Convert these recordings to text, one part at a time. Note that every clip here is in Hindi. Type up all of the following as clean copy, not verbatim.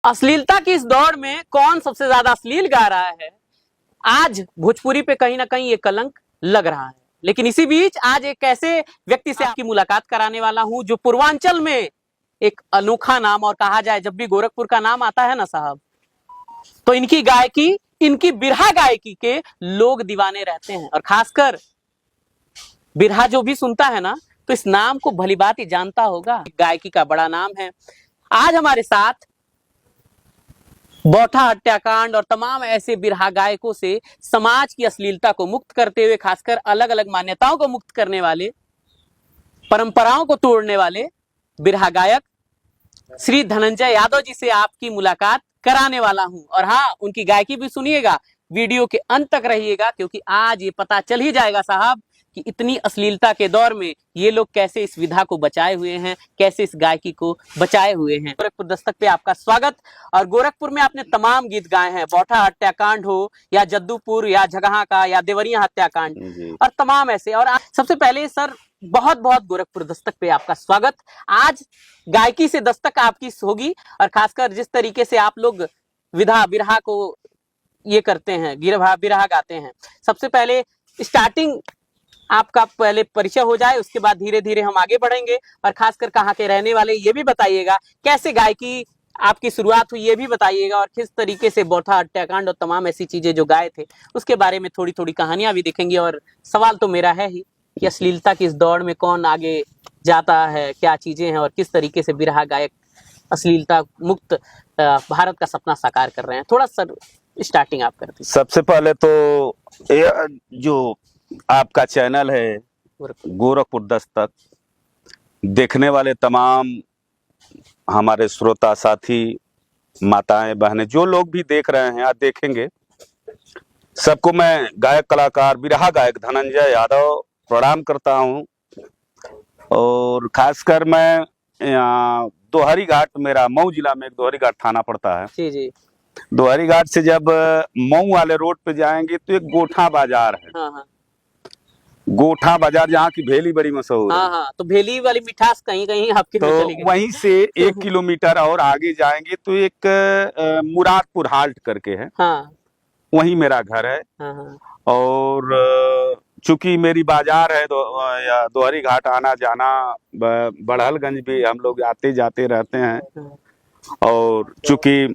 अश्लीलता की इस दौड़ में कौन सबसे ज्यादा अश्लील गा रहा है, आज भोजपुरी पे कहीं ना कहीं ये कलंक लग रहा है। लेकिन इसी बीच आज एक ऐसे व्यक्ति से आपकी मुलाकात कराने वाला हूं जो पूर्वांचल में एक अनोखा नाम, और कहा जाए जब भी गोरखपुर का नाम आता है ना साहब, तो इनकी गायकी, इनकी बिरहा गायकी के लोग दीवाने रहते हैं। और खासकर बिरहा जो भी सुनता है ना, तो इस नाम को भलीभांति जानता होगा। गायकी का बड़ा नाम है। आज हमारे साथ बौठा हत्याकांड और तमाम ऐसे बिरहा गायकों से समाज की अश्लीलता को मुक्त करते हुए, खासकर अलग अलग मान्यताओं को मुक्त करने वाले, परंपराओं को तोड़ने वाले बिरहा गायक श्री धनंजय यादव जी से आपकी मुलाकात कराने वाला हूं। और हाँ, उनकी गायकी भी सुनिएगा, वीडियो के अंत तक रहिएगा, क्योंकि आज ये पता चल ही जाएगा साहब कि इतनी अश्लीलता के दौर में ये लोग कैसे इस विधा को बचाए हुए हैं, कैसे इस गायकी को बचाए हुए हैं। गोरखपुर दस्तक पे आपका स्वागत। और गोरखपुर में आपने तमाम गीत गाए हैं, बौठा हत्याकांड हो या जद्दूपुर या जगह का या देवरिया हत्याकांड और तमाम ऐसे। और सबसे पहले सर, बहुत बहुत गोरखपुर दस्तक पे आपका स्वागत। आज गायकी से दस्तक आपकी होगी, और खासकर जिस तरीके से आप लोग विधा बिरहा को ये करते हैं, बिरहा गाते हैं, सबसे पहले स्टार्टिंग आपका पहले परिचय हो जाए, उसके बाद धीरे धीरे हम आगे बढ़ेंगे। और खासकर कहाँ के रहने वाले ये भी बताइएगा, कैसे गायकी आपकी शुरुआत हुई ये भी बताइएगा, और किस तरीके से बौठा हत्याकांड और तमाम ऐसी चीजें जो गाए थे उसके बारे में थोड़ी थोड़ी कहानियां भी देखेंगे। और सवाल तो मेरा है ही कि अश्लीलता की इस दौड़ में कौन आगे जाता है, क्या चीजें हैं, और किस तरीके से बिरहा गायक अश्लीलता मुक्त भारत का सपना साकार कर रहे हैं। थोड़ा सर स्टार्टिंग आप कर दीजिए। सबसे पहले तो ये जो आपका चैनल है गोरखपुर दस्तक, देखने वाले तमाम हमारे श्रोता साथी, माताएं बहनें, जो लोग भी देख रहे हैं या देखेंगे, सबको मैं गायक कलाकार बिरहा गायक धनंजय यादव प्रणाम करता हूं। और खासकर मैं दोहरी घाट, मेरा मऊ जिला में एक दोहरी घाट थाना पड़ता है। जी जी। दोहरी घाट से जब मऊ वाले रोड पे जाएंगे तो एक गोठा बाजार है। हाँ हाँ। गोठा बाजार, जहाँ की भेली बड़ी मशहूर है। हाँ हाँ, तो भेली वाली मिठास कहीं कहीं आपके तो में चली गई। वहीं से 1 किलोमीटर और आगे जाएंगे तो एक मुरादपुर हाल्ट करके है। हाँ वहीं मेरा घर है। हाँ हाँ। और चूंकि मेरी बाजार है या दोहरी घाट आना जाना, बड़हलगंज भी हम लोग आते जाते रहते हैं। और चूंकि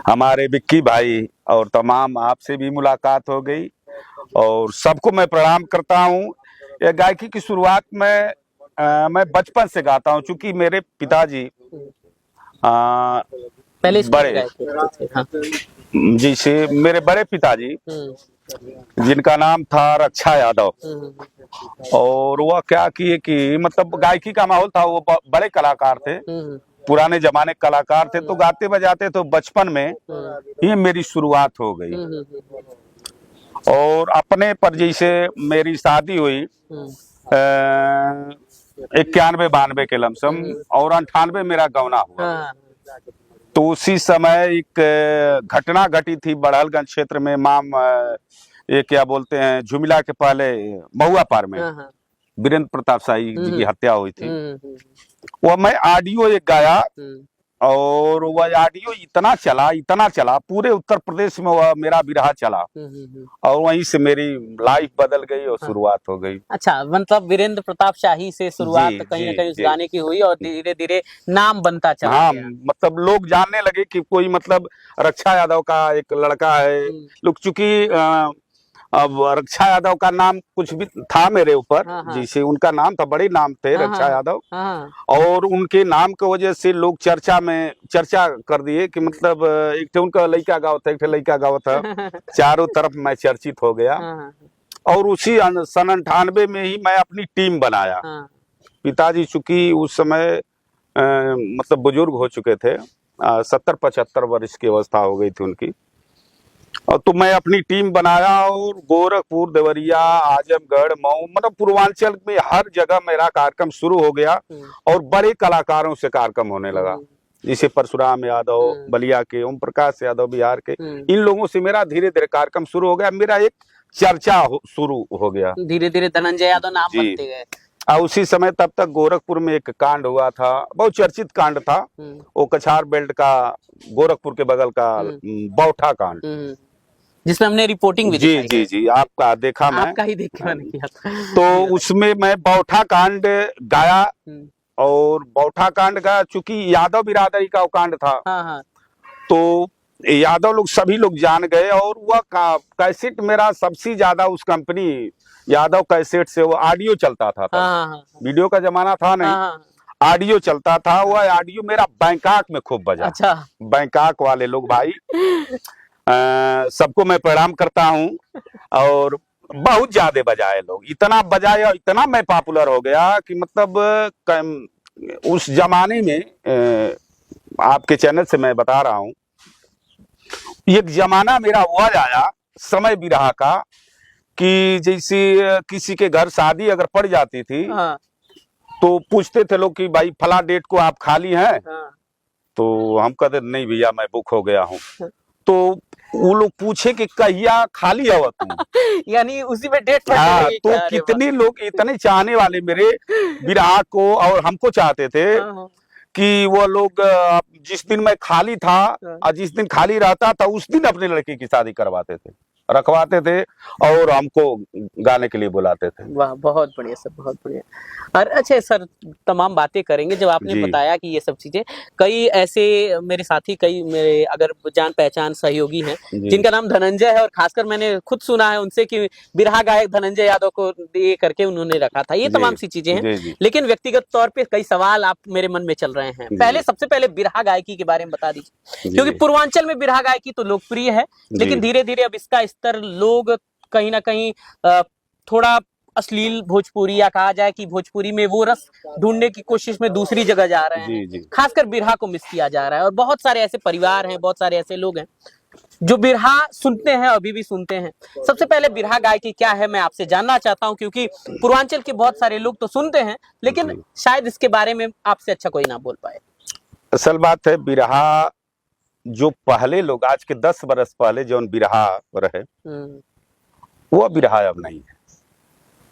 हमारे विक्की भाई और तमाम आपसे भी मुलाकात हो गई, और सबको मैं प्रणाम करता हूँ। यह गायकी की शुरुआत में मैं बचपन से गाता हूँ, क्योंकि मेरे पिताजी पहले बड़े हाँ। जी से मेरे बड़े पिताजी, जिनका नाम था रक्षा यादव, और वह क्या किए कि मतलब गायकी का माहौल था, वो बड़े कलाकार थे, पुराने जमाने कलाकार थे, तो गाते बजाते तो बचपन में ही मेरी शुरुआत हो गई। और अपने पर जैसे मेरी शादी हुई 91-92 के लमसम, और 98 मेरा गौना हुआ। तो उसी समय एक घटना घटी थी बड़हलगंज क्षेत्र में, ये क्या बोलते हैं, झुमिला के पहले महुआ पार में वीरेंद्र प्रताप शाही जी की हत्या हुई थी। वह मैं ऑडियो एक गाया, और वह ऑडियो इतना चला पूरे उत्तर प्रदेश में, वह मेरा बिरहा चला, और वहीं से मेरी लाइफ बदल गई और शुरुआत हो गई। अच्छा, मतलब वीरेंद्र प्रताप शाही से शुरुआत कहीं ना कहीं उस गाने की हुई, और धीरे धीरे नाम बनता चला। हाँ, मतलब लोग जानने लगे कि कोई मतलब रक्षा यादव का एक लड़का है। लोग चूंकि अब रक्षा यादव का नाम कुछ भी था मेरे ऊपर, जिसे उनका नाम था, बड़े नाम थे रक्षा यादव, और उनके नाम की वजह से लोग चर्चा कर दिए कि मतलब एक थे उनका लड़का गाँव था, एक थे लड़का गाँव था, चारों तरफ मैं चर्चित हो गया। और उसी सन 98 में ही मैं अपनी टीम बनाया। पिताजी चूंकि उस समय मतलब बुजुर्ग हो चुके थे, 70-75 वर्ष की अवस्था हो गई थी उनकी, और तो मैं अपनी टीम बनाया, और गोरखपुर, देवरिया, आजमगढ़, मऊ, मतलब पूर्वांचल में हर जगह मेरा कार्यक्रम शुरू हो गया। और बड़े कलाकारों से कार्यक्रम होने लगा, जैसे परशुराम यादव बलिया के, ओम प्रकाश यादव बिहार के, इन लोगों से मेरा धीरे धीरे कार्यक्रम शुरू हो गया। मेरा एक चर्चा शुरू हो गया, धीरे धीरे धनंजय यादव नाम बनते गए। उसी समय तब तक गोरखपुर में एक कांड हुआ था, बहुत चर्चित कांड था, वो कछार बेल्ट का, गोरखपुर के बगल का बौठा कांड, जिसमें हमने रिपोर्टिंग भी जी जी जी, आपका देखा मैं, आपका ही देख के मैंने किया था। तो उसमें मैं बौठा कांड गाया, और बौठा कांड गाया चूंकि यादव बिरादरी का वो कांड था। हाँ। तो यादव लोग सभी लोग जान गए, और वह कैसेट मेरा सबसे ज्यादा उस कंपनी यादव कैसेट से वो ऑडियो चलता था, हाँ। वीडियो का जमाना था नहीं, ऑडियो चलता था, वह ऑडियो मेरा बैंकॉक में खूब बजा। अच्छा। बैंकॉक वाले लोग भाई सबको मैं प्रणाम करता हूँ, और बहुत ज्यादा बजाए लोग, इतना बजाए और इतना मैं पॉपुलर हो गया कि मतलब उस जमाने में आपके चैनल से मैं बता रहा हूँ, एक जमाना मेरा हुआ आया समय बिरहा का, कि जैसे किसी के घर शादी अगर पड़ जाती थी, तो पूछते थे लोग कि भाई फला डेट को आप खाली हैं? तो हम कहते नहीं भैया मैं बुक हो गया हूँ। तो वो लोग पूछे कि कहिया खाली है तुम यानी उसी में डेट। हाँ, तो कितने लोग इतने चाहने वाले मेरे बिरहा को और हमको चाहते थे कि वो लोग जिस दिन मैं खाली था और जिस दिन खाली रहता था उस दिन अपने लड़के की शादी करवाते थे, रखवाते थे, और हमको गाने के लिए बुलाते थे। वाह, बहुत बढ़िया सर, बहुत बढ़िया। और अच्छा सर, तमाम बातें करेंगे। जब आपने बताया कि ये सब चीजें, कई ऐसे मेरे साथी, कई मेरे अगर जान पहचान सहयोगी हैं जिनका नाम धनंजय है, और खासकर मैंने खुद सुना है उनसे कि बिरहा गायक धनंजय यादव को ये करके उन्होंने रखा था। ये तमाम सी चीजें हैं, लेकिन व्यक्तिगत तौर पे कई सवाल आप मेरे मन में चल रहे हैं। पहले सबसे पहले बिरहा गायकी के बारे में बता दीजिए, क्योंकि पूर्वांचल में बिरहा गायकी तो लोकप्रिय है, लेकिन धीरे धीरे अब इसका स्तर लोग कहीं ना कहीं थोड़ा अश्लील भोजपुरी, या कहा जाए कि भोजपुरी में वो रस ढूंढने की कोशिश में दूसरी जगह जा रहे हैं। खासकर बिरहा को मिस किया जा रहा है, और बहुत सारे ऐसे परिवार हैं, बहुत सारे ऐसे लोग हैं जो बिरहा सुनते हैं, अभी भी सुनते हैं। सबसे पहले बिरहा गायकी क्या है मैं आपसे जानना चाहता हूं, क्योंकि पूर्वांचल के बहुत सारे लोग तो सुनते हैं, लेकिन शायद इसके बारे में आपसे अच्छा कोई ना बोल पाए। असल बात है, बिरहा जो पहले लोग, आज के 10 बरस पहले जो बिरहा रहे, वो बिरहा अब नहीं है।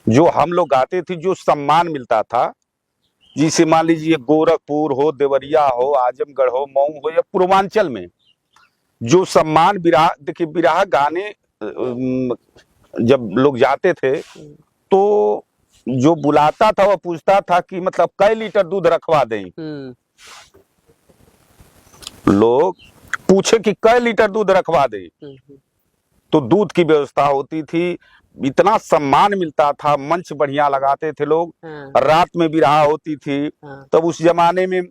जो हम लोग गाते थे, जो सम्मान मिलता था, जिसे मान लीजिए गोरखपुर हो, देवरिया हो, आजमगढ़ हो, मऊ हो, या पूर्वांचल में जो सम्मान बिरहा, देखिए बिरहा गाने जब लोग जाते थे तो जो बुलाता था वो पूछता था कि मतलब कई लीटर दूध रखवा दें। लोग पूछे कि कई लीटर दूध रखवा दे, तो दूध की व्यवस्था होती थी, इतना सम्मान मिलता था, मंच बढ़िया लगाते थे लोग। रात में बिरहा होती थी, तब उस जमाने में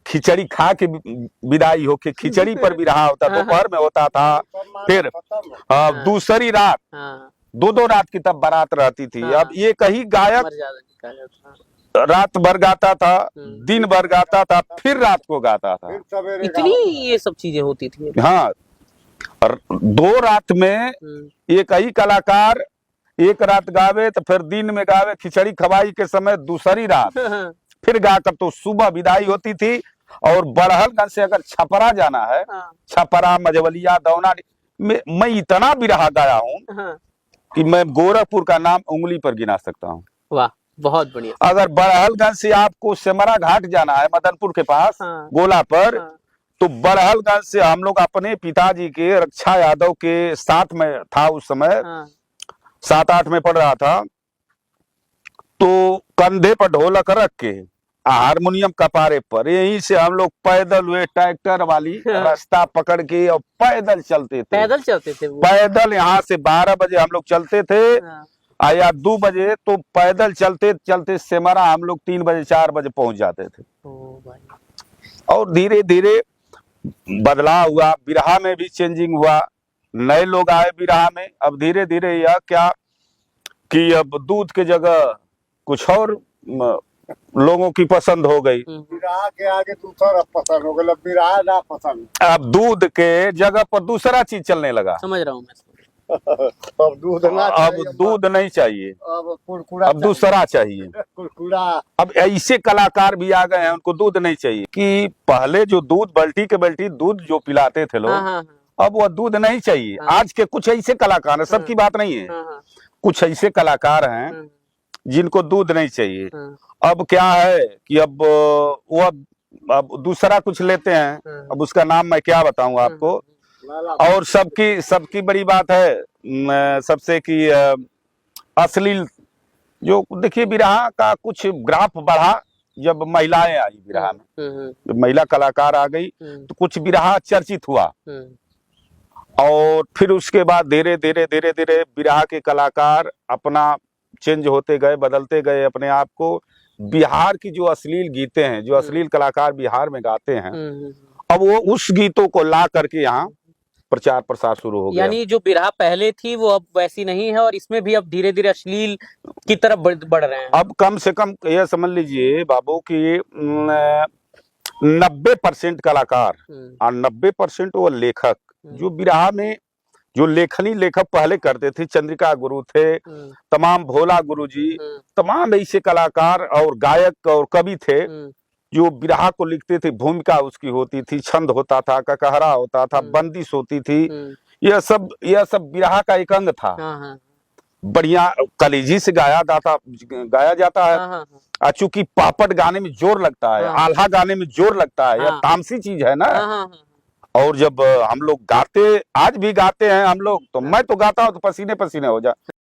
खिचड़ी खा के विदाई होके, खिचड़ी पर बिरहा होता, दोपहर में होता था। फिर दूसरी रात, 2-2 रात की तब बारात रहती थी। अब ये कहीं गायक रात भर गाता था, दिन भर गाता था, फिर रात को गाता था। इतनी ये सब चीजें होती थी। हाँ, 2 रात में एक ही कलाकार एक रात गावे, तो फिर दिन में गावे, खिचड़ी खवाई के समय दूसरी रात फिर गाकर तो सुबह विदाई होती थी। और बड़हलगंज से अगर छपरा जाना है, छपरा, मझवलिया, दौना, मैं इतना बिरहा गाया हूँ कि मैं गोरखपुर का नाम उंगली पर गिना सकता हूँ। वाह, बहुत बढ़िया। अगर बड़हलगंज से आपको सेमरा घाट जाना है, मदनपुर के पास, गोला पर, तो बड़हलगंज से हम लोग अपने पिताजी के, रक्षा यादव के साथ में था उस समय, 7-8 में पढ़ रहा था, तो कंधे पर ढोलक रख के, हारमोनियम कपारे पर, यहीं से हम लोग पैदल हुए, ट्रैक्टर वाली रास्ता पकड़ के, और पैदल चलते थे। पैदल यहाँ से 12 बजे हम लोग चलते थे, या 2 बजे, तो पैदल चलते चलते सेमरा हम लोग 3 बजे 4 बजे पहुंच जाते थे। और धीरे धीरे बदलाव हुआ, बिरहा में भी चेंजिंग हुआ, नए लोग आए बिरहा में। अब धीरे धीरे यह क्या कि अब दूध के जगह कुछ और लोगों की पसंद हो गई, बिरहा के आगे दूसरा पसंद हो गया, बिरहा ना पसंद। अब दूध के जगह पर दूसरा चीज चलने लगा। समझ रहा हूँ मैं। अब दूध नहीं चाहिए, अब कुरकुरा, अब दूसरा चाहिए, कुरकुरा। अब ऐसे कलाकार भी आ गए हैं, उनको दूध नहीं चाहिए। कि पहले जो दूध बाल्टी के बाल्टी दूध जो पिलाते थे लोग, अब वो दूध नहीं चाहिए। आज के कुछ ऐसे कलाकार हैं, सबकी बात नहीं है, कुछ ऐसे कलाकार हैं जिनको दूध नहीं चाहिए। हाँ। अब क्या है कि अब वो अब दूसरा कुछ लेते हैं, हाँ। अब उसका नाम मैं क्या बताऊं आपको। और सबकी सबकी बड़ी बात है सबसे कि अश्लील जो देखिए बिरहा का कुछ ग्राफ बढ़ा जब महिलाएं आई बिरहा में, जब महिला कलाकार आ गई तो कुछ बिरहा चर्चित हुआ। और फिर उसके बाद धीरे धीरे धीरे धीरे बिरहा के कलाकार अपना चेंज होते गए, बदलते गए अपने आप को। बिहार की जो अश्लील गीतें हैं, जो अश्लील कलाकार बिहार में गाते हैं, अब वो उस गीतों को ला करके यहाँ प्रचार प्रसार शुरू हो गया। यानी जो बिरहा पहले थी वो अब वैसी नहीं है और इसमें भी अब धीरे धीरे अश्लील की तरफ बढ़ रहे हैं। अब कम से कम यह समझ लीजिए बाबू कि 90% कलाकार और 90% वो लेखक जो बिरहा में जो लेखनी लेखक पहले करते थे, चंद्रिका गुरु थे, तमाम भोला गुरु जी, तमाम ऐसे कलाकार और गायक और कवि थे जो बिरहा को लिखते थे। भूमिका उसकी होती थी, छंद होता था, ककहरा होता था, बंदिश होती थी, यह सब बिरहा का एक अंग था। बढ़िया कलेजी से गाया जाता है। चूंकि पापट गाने में जोर लगता है, आल्हा गाने में जोर लगता है, यह तामसी चीज है ना। और जब हम लोग गाते, आज भी गाते हैं हम लोग, तो मैं तो गाता हूँ तो पसीने पसीने हो जा